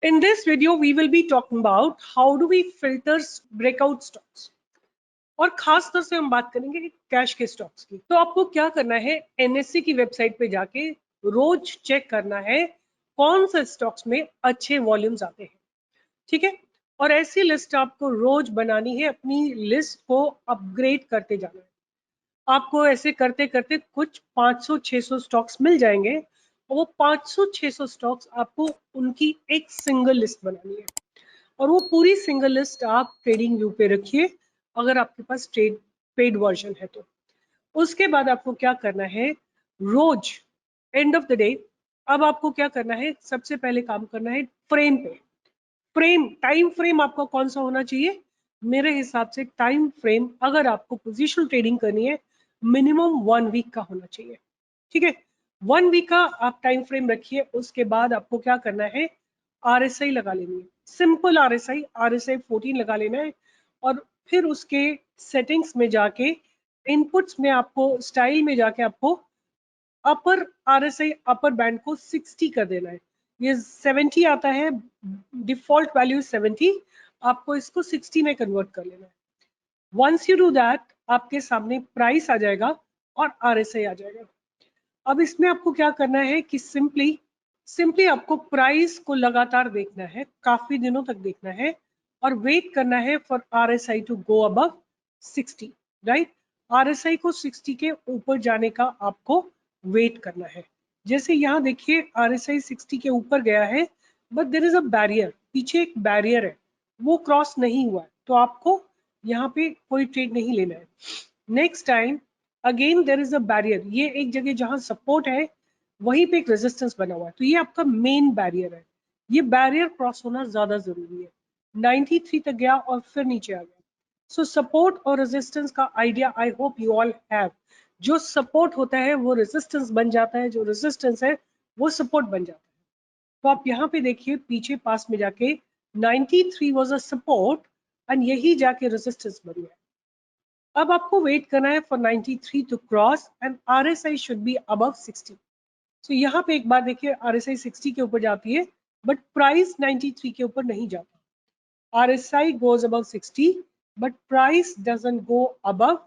In this video, we will be talking about how do we filter breakout stocks. और खास तौर से हम बात करेंगे कैश के स्टॉक्स की। तो आपको क्या करना है, एनएससी की वेबसाइट पे जाके रोज चेक करना है कौन से स्टॉक्स में अच्छे वॉल्यूम्स आते हैं, ठीक है। और ऐसी लिस्ट आपको रोज बनानी है, अपनी लिस्ट को अपग्रेड करते जाना है। आपको ऐसे करते करते कुछ 500-600 स्टॉक्स मिल जाएंगे और वो 500-600 स्टॉक्स आपको उनकी एक सिंगल लिस्ट बनानी है और वो पूरी सिंगल लिस्ट आप ट्रेडिंग व्यू पे रखिए अगर आपके पास ट्रेड पेड वर्जन है तो। उसके बाद आपको क्या करना है, रोज एंड ऑफ द डे अब आपको क्या करना है, सबसे पहले काम करना है फ्रेम पे। फ्रेम टाइम फ्रेम आपका कौन सा होना चाहिए, मेरे हिसाब से टाइम फ्रेम अगर आपको पोजिशनल ट्रेडिंग करनी है मिनिमम 1 वीक का होना चाहिए, ठीक है। 1 वीक का आप टाइम फ्रेम रखिए। उसके बाद आपको क्या करना है, आरएसआई लगा लेनी है, सिंपल आरएसआई 14 लगा लेना है। और फिर उसके सेटिंग्स में जाके इनपुट्स में आपको स्टाइल में जाके आपको अपर आरएसआई अपर बैंड को 60 कर देना है। ये 70 आता है, डिफॉल्ट वैल्यू 70, आपको इसको 60 में कन्वर्ट कर लेना है। वंस यू डू दैट आपके सामने प्राइस आ जाएगा और आरएसआई आ जाएगा। अब इसमें आपको क्या करना है कि सिंपली आपको प्राइस को लगातार देखना है, काफी दिनों तक देखना है और वेट करना है for RSI to go above 60, right. RSI को 60 के ऊपर जाने का आपको वेट करना है। जैसे यहाँ देखिए आरएसआई 60 के ऊपर गया है but there is a barrier, पीछे एक बैरियर है, वो क्रॉस नहीं हुआ है, तो आपको यहाँ पे कोई ट्रेड नहीं लेना है। Next time again there is a barrier, ये एक जगह जहां सपोर्ट है वहीं पे एक रेजिस्टेंस बना हुआ है, तो ये आपका मेन बैरियर है। ये बैरियर क्रॉस होना ज्यादा जरूरी है। 93 तक गया और फिर नीचे आ गया। सो सपोर्ट और रेजिस्टेंस का idea I hope you all have. जो सपोर्ट होता है वो रेजिस्टेंस बन जाता है, जो रेजिस्टेंस है वो सपोर्ट बन जाता है। तो आप यहाँ पे देखिए पीछे पास में जाके 93 वाज अ सपोर्ट एंड यही जाके रेजिस्टेंस बन गया। अब आपको वेट करना है for 93 to cross and RSI should be above 60। So यहाँ पे एक बार देखिए आरएसआई 60 के ऊपर जाती है बट प्राइस 93 के ऊपर नहीं जाता। RSI goes above 60 but price doesn't go above.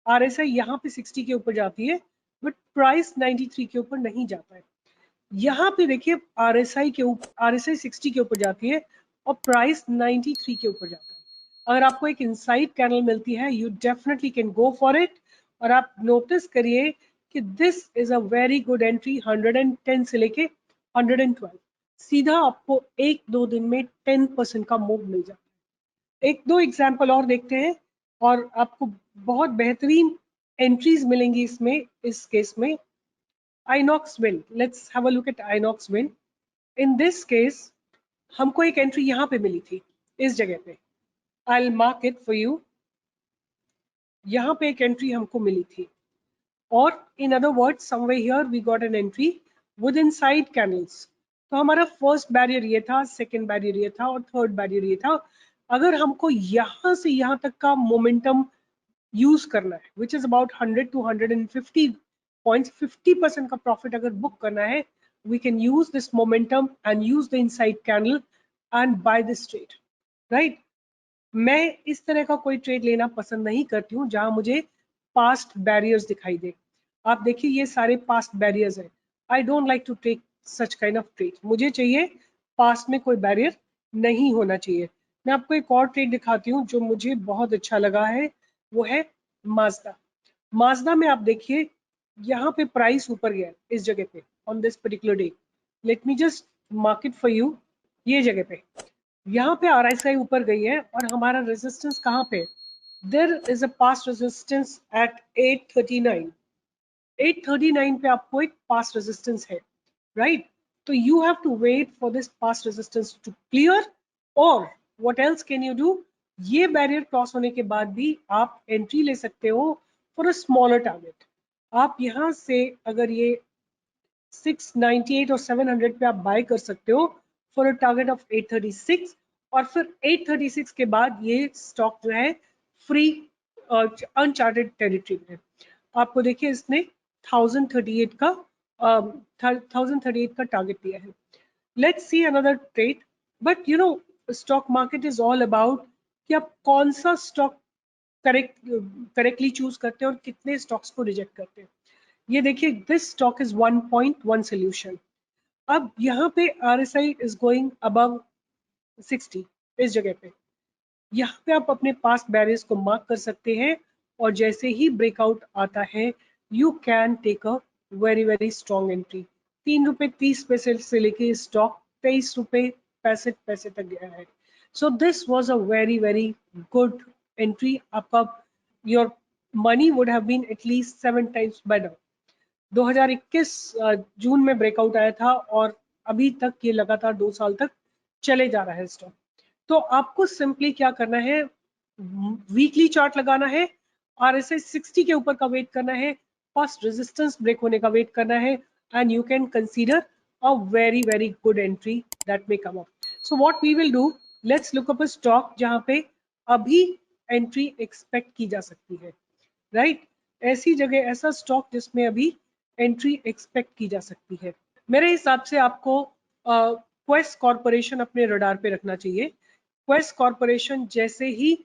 RSI यहाँ पे 60 के ऊपर जाती है बट प्राइस 93 के ऊपर नहीं जाता है। यहाँ पे देखिए आरएसआई 60 के ऊपर जाती है और प्राइस 93 के ऊपर जाता है। अगर आपको एक इनसाइड कैंडल मिलती है you definitely can go for it. और आप नोटिस करिए कि this is a very good entry, 110 से लेके 112 सीधा आपको 1-2 दिन में 10% का मूव मिल जाता है। 1-2 एग्जाम्पल और देखते हैं और आपको बहुत बेहतरीन एंट्रीज मिलेंगी इसमें। इस केस में Inox Wind, let's have a look at Inox Wind. In this case हमको एक एंट्री यहाँ पे मिली थी इस जगह पे, I'll mark it for you. यहाँ पे एक एंट्री हमको मिली थी और in other words somewhere here we got an entry with inside candles. तो हमारा फर्स्ट बैरियर ये था, सेकंड बैरियर ये था और थर्ड बैरियर ये था। अगर हमको यहाँ से यहाँ तक का मोमेंटम यूज करना है which is about 100 to 150 points, 50% का प्रॉफिट अगर बुक करना है we can use this momentum and use the inside candle and buy this trade, right. मैं इस तरह का कोई ट्रेड लेना पसंद नहीं करती हूँ जहां मुझे पास्ट बैरियर्स दिखाई दे। आप देखिए ये सारे पास्ट बैरियर्स हैं। I don't like to take such kind of trade. मुझे चाहिए पास्ट में कोई बैरियर नहीं होना चाहिए। मैं आपको एक और ट्रेड दिखाती हूँ जो मुझे बहुत अच्छा लगा है, वो है माजदा। माजदा में आप देखिए यहाँ पे प्राइस ऊपर गया इस जगह पे on this particular day. Let me just mark it for you. ये जगह पे यहाँ पे आरएसआई ऊपर गई है और हमारा रेजिस्टेंस कहाँ पे, there is a past resistance at 839। 839 पे आपको एक पास्ट रेजिस्टेंस है, राइट। तो you have to wait for this past resistance to clear और what else can you do, ये बैरियर क्रॉस होने के बाद भी आप एंट्री ले सकते हो फॉर अ स्मॉलर टारगेट। आप यहाँ से अगर ये 698 और 700 पे आप बाय कर सकते हो फॉर अ टारगेट ऑफ 836 और फिर 836 के बाद ये स्टॉक जो है फ्री अनचार्टेड टेरिटरी में। आपको देखिए इसने 1038 का टारगेट दिया है। Let's see another trade. But you know stock market is all about कि आप कौन सा स्टॉक करेक्टली चूज करते हैं और कितने स्टॉक्स को रिजेक्ट करते हैं। ये देखिए, दिस स्टॉक इज 1.1 सोल्यूशन। अब यहाँ पे RSI इज गोइंग अबव 60 इस जगह पे। यहाँ पे आप अपने पास्ट बैरियर्स को मार्क कर सकते हैं और जैसे ही ब्रेकआउट आता है you can take a very very strong entry. 3 रुपए 30 पैसे से लेके स्टॉक 23 रुपए 65 पैसे तक गया है। So this was a very very good entry. आपका your money would have been at least 7 times better. 2021 June में ब्रेकआउट आया था और अभी तक ये लगातार 2 साल तक चले जा रहा है स्टॉक। तो आपको सिंपली क्या करना है, वीकली चार्ट लगाना है, RSI 60 के ऊपर का वेट करना है, फर्स्ट रेजिस्टेंस ब्रेक होने का वेट करना है, and you can consider a very very good entry that may come up. So what we will do, let's look up a stock जहां पे अभी एंट्री एक्सपेक्ट की जा सकती है, राइट? ऐसी जगह, ऐसा स्टॉक जिसमें अभी एंट्री एक्सपेक्ट की जा सकती है। मेरे हिसाब से आपको क्वेस्ट कॉर्पोरेशन अपने रडार पे रखना चाहिए। क्वेस्ट कॉर्पोरेशन जैसे ही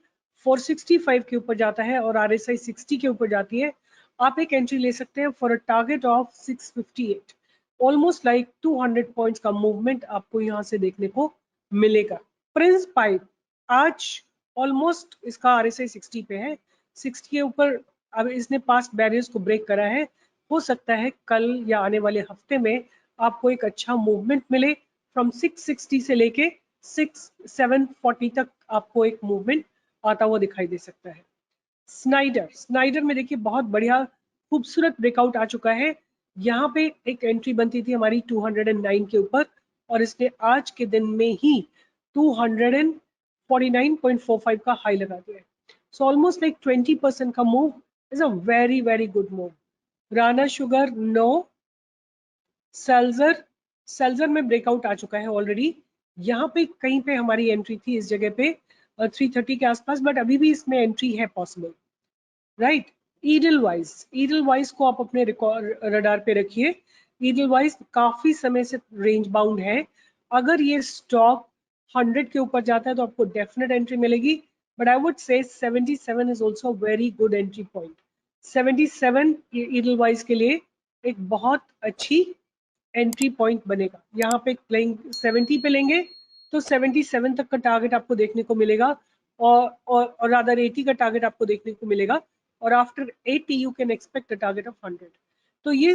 465 के ऊपर जाता है और RSI 60 के ऊपर जाती है, आप एक एंट्री ले सकते हैं for a target of 658। Almost like 200 points का मूवमेंट आपको यहाँ से देखने को मिलेगा। प्रिंस पाइप आज ऑलमोस्ट इसका RSI 60 पे है, 60 के ऊपर अब इसने पास्ट बैरियर्स को ब्रेक करा है। हो सकता है कल या आने वाले हफ्ते में आपको एक अच्छा मूवमेंट मिले। फ्रॉम 660 से लेके 740 तक आपको एक मूवमेंट आता हुआ दिखाई दे सकता है। स्नाइडर में देखिए बहुत बढ़िया खूबसूरत ब्रेकआउट आ चुका है। यहाँ पे एक एंट्री बनती थी हमारी 209 के ऊपर और इसने आज के दिन में ही 249.45 का हाई लगा दिया है। सो ऑलमोस्ट लाइक 20% का move is a very very good move. Rana sugar no, सेल्जर में ब्रेकआउट आ चुका है ऑलरेडी। यहाँ पे कहीं पे हमारी एंट्री थी इस जगह पे 330 के आसपास, बट अभी भी इसमें एंट्री है पॉसिबल, राइट? ईडलवाइज को आप अपने रडार पे रखिए। ईडलवाइज काफी समय से रेंज बाउंड है। अगर ये स्टॉक 100 के ऊपर जाता है तो आपको डेफिनेट एंट्री मिलेगी, but I would say 77 is also very good entry point. 77 Edelweiss के लिए एक बहुत अच्छी एंट्री पॉइंट बनेगा। यहाँ पे 70 पे लेंगे तो 77 तक का टारगेट आपको देखने को मिलेगा और रादर 80 का टारगेट आपको देखने को मिलेगा और after 80 you can expect a target of 100। तो ये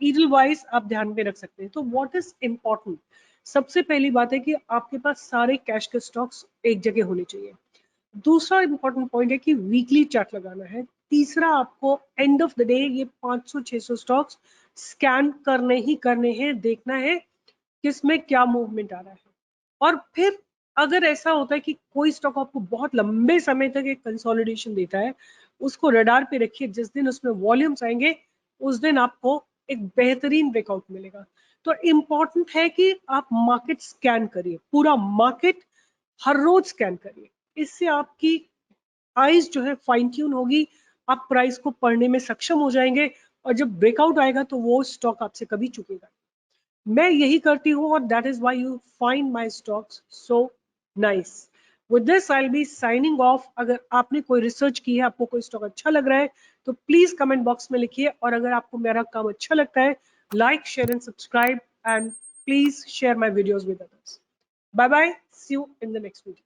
ईडल वाइज आप ध्यान में रख सकते हैं। तो व्हाट इज इम्पोर्टेंट, सबसे पहली बात है कि आपके पास सारे कैश के स्टॉक्स एक जगह होने चाहिए। दूसरा इंपॉर्टेंट पॉइंट है कि वीकली चार्ट लगाना है। तीसरा, आपको एंड ऑफ द डे ये 500-600 स्टॉक्स स्कैन करने ही करने हैं, देखना है किसमें क्या मूवमेंट आ रहा है। और फिर अगर ऐसा होता है कि कोई स्टॉक आपको बहुत लंबे समय तक एक कंसोलिडेशन देता है, उसको रडार पे रखिए। जिस दिन उसमें वॉल्यूम्स आएंगे उस दिन आपको एक बेहतरीन ब्रेकआउट मिलेगा। तो इम्पॉर्टेंट है कि आप मार्केट स्कैन करिए, पूरा मार्केट हर रोज स्कैन करिए। इससे आपकी आइज जो है फाइन ट्यून होगी, आप प्राइस को पढ़ने में सक्षम हो जाएंगे और जब ब्रेकआउट आएगा तो वो स्टॉक आपसे कभी चुकेगा। मैं यही करती हूँ और that is why you find my stocks so nice. With this I will be signing off. अगर आपने कोई रिसर्च की है, आपको कोई स्टॉक अच्छा लग रहा है तो प्लीज कमेंट बॉक्स में लिखिए, और अगर आपको मेरा काम अच्छा लगता है, like share and subscribe and please share my videos with others. Bye bye, see you in the next video.